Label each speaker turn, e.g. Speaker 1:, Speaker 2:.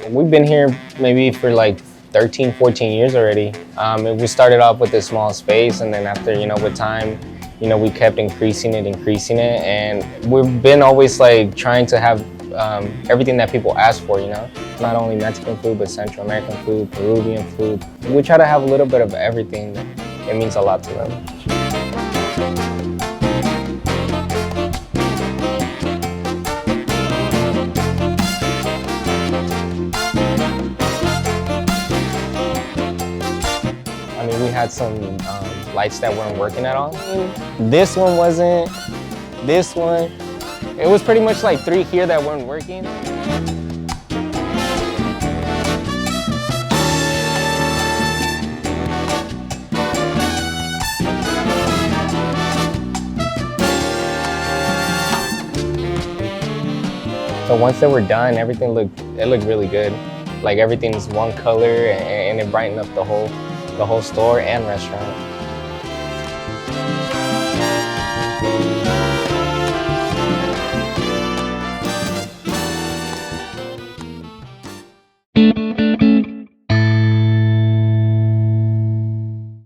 Speaker 1: We've been here maybe for like 13, 14 years already. We started off with a small space, and then after, with time, we kept increasing it, and we've been always like trying to have everything that people ask for, not only Mexican food, but Central American food, Peruvian food. We try to have a little bit of everything. It means a lot to them. I mean, we had some lights that weren't working at all. This one wasn't, this one. It was pretty much like 3 here that weren't working. So once they were done, everything looked really good. Like everything's one color, and it brightened up the whole store and restaurant.